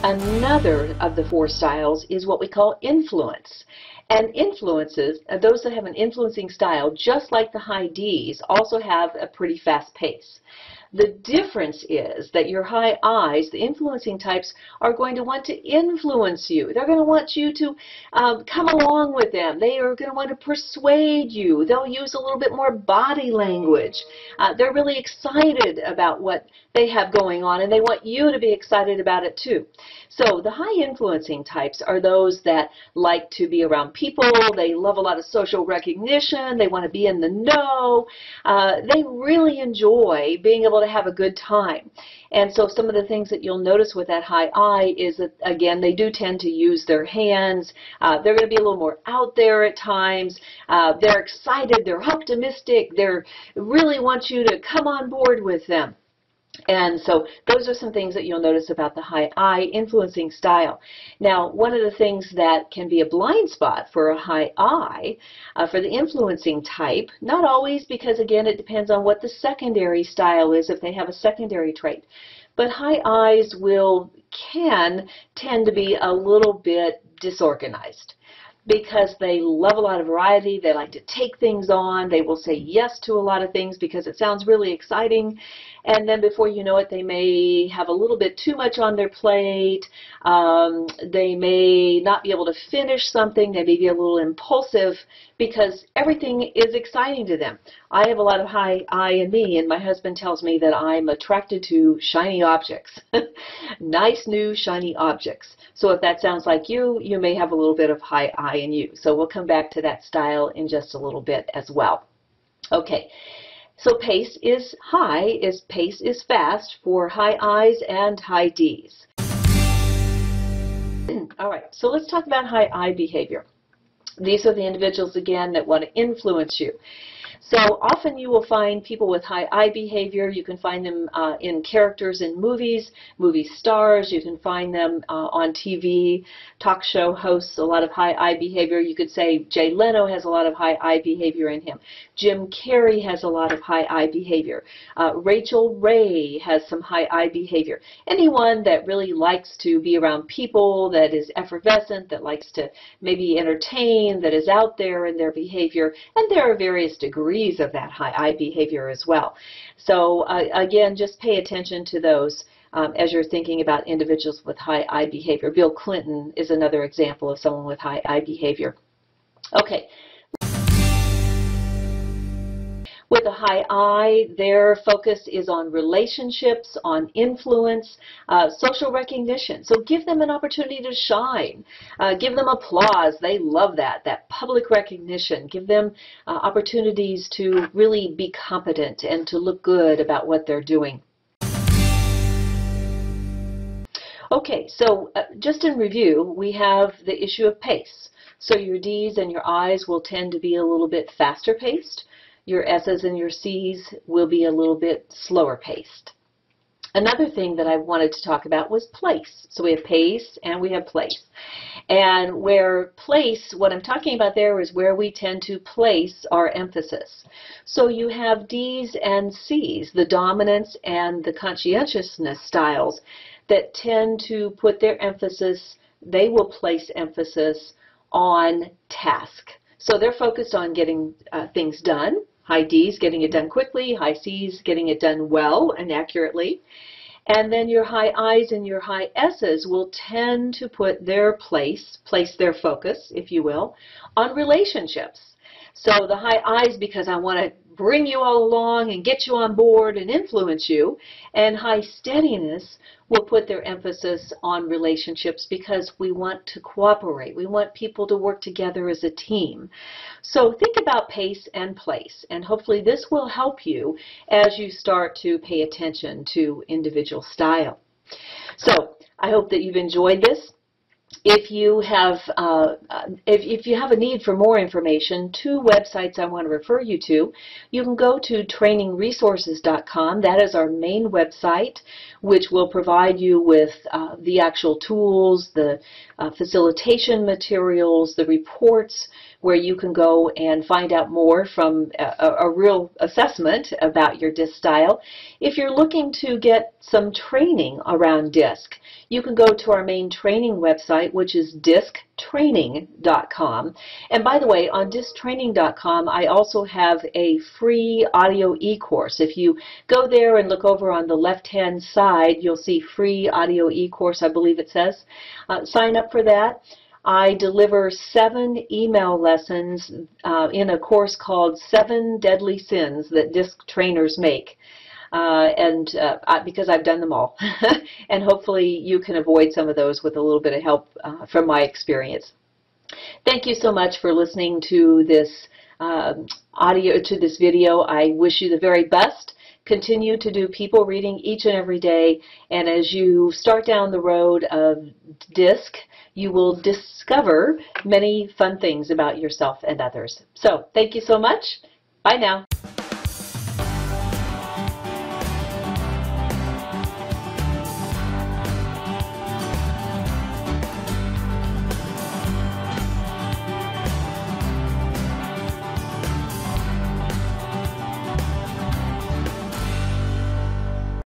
Another of the four styles is what we call influence. And influences, those that have an influencing style, just like the high Ds, also have a pretty fast pace. The difference is that your high Is, the influencing types, are going to want to influence you. They're going to want you to come along with them. They are going to want to persuade you. They'll use a little bit more body language. They're really excited about what they have going on, and they want you to be excited about it too. So the high influencing types are those that like to be around people. They love a lot of social recognition. They want to be in the know. They really enjoy being able to have a good time. And so some of the things that you'll notice with that high I is that, again, they do tend to use their hands. They're going to be a little more out there at times. They're excited. They're optimistic. They really want you to come on board with them. And so those are some things that you'll notice about the high I influencing style. Now, one of the things that can be a blind spot for a high I, for the influencing type, not always, because again it depends on what the secondary style is, if they have a secondary trait. But high Is can tend to be a little bit disorganized, because they love a lot of variety. They like to take things on. They will say yes to a lot of things because it sounds really exciting. And then before you know it, they may have a little bit too much on their plate. They may not be able to finish something. They may be a little impulsive because everything is exciting to them. I have a lot of high I in me, and my husband tells me that I'm attracted to shiny objects. Nice, new, shiny objects. So if that sounds like you, you may have a little bit of high I in you. So we'll come back to that style in just a little bit as well. Okay. So pace is high, pace is fast for high Is and high Ds. All right, so let's talk about high I behavior. These are the individuals, again, that want to influence you. So often you will find people with high I behavior. You can find them in characters in movies, movie stars. You can find them on TV, talk show hosts, a lot of high I behavior. You could say Jay Leno has a lot of high I behavior in him. Jim Carrey has a lot of high I behavior. Rachel Ray has some high I behavior. Anyone that really likes to be around people, that is effervescent, that likes to maybe entertain, that is out there in their behavior, and there are various degrees of that high I behavior as well. So again, just pay attention to those as you're thinking about individuals with high I behavior. Bill Clinton is another example of someone with high I behavior. Okay. With a high I, their focus is on relationships, on influence, social recognition. So give them an opportunity to shine. Give them applause. They love that public recognition. Give them opportunities to really be competent and to look good about what they're doing. Okay, so just in review, we have the issue of pace. So your Ds and your Is will tend to be a little bit faster paced. Your S's and your C's will be a little bit slower paced. Another thing that I wanted to talk about was place. So we have pace and we have place. And where place, what I'm talking about there is where we tend to place our emphasis. So you have D's and C's, the dominance and the conscientiousness styles, that tend to put their emphasis, they will place emphasis on task. So they're focused on getting things done. High D's getting it done quickly, high C's getting it done well and accurately. And then your high I's and your high S's will tend to put their place their focus, if you will, on relationships. So the high I's, because I want to bring you all along and get you on board and influence you, and high steadiness will put their emphasis on relationships because we want to cooperate. We want people to work together as a team. So think about pace and place, and hopefully this will help you as you start to pay attention to individual style. So I hope that you've enjoyed this. If you have a need for more information, two websites I want to refer you to. You can go to trainingresources.com. That is our main website, which will provide you with the actual tools, the facilitation materials, the reports where you can go and find out more from a real assessment about your disc style. If you're looking to get some training around disc, you can go to our main training website, which is disctraining.com. And by the way, on disctraining.com, I also have a free audio e-course. If you go there and look over on the left-hand side, you'll see free audio e-course, I believe it says. Sign up for that. I deliver 7 email lessons in a course called 7 Deadly Sins That Disc Trainers Make. Because I've done them all. And hopefully you can avoid some of those with a little bit of help from my experience. Thank you so much for listening to this this video. I wish you the very best. Continue to do people reading each and every day, and as you start down the road of disc, you will discover many fun things about yourself and others. So, thank you so much. Bye now.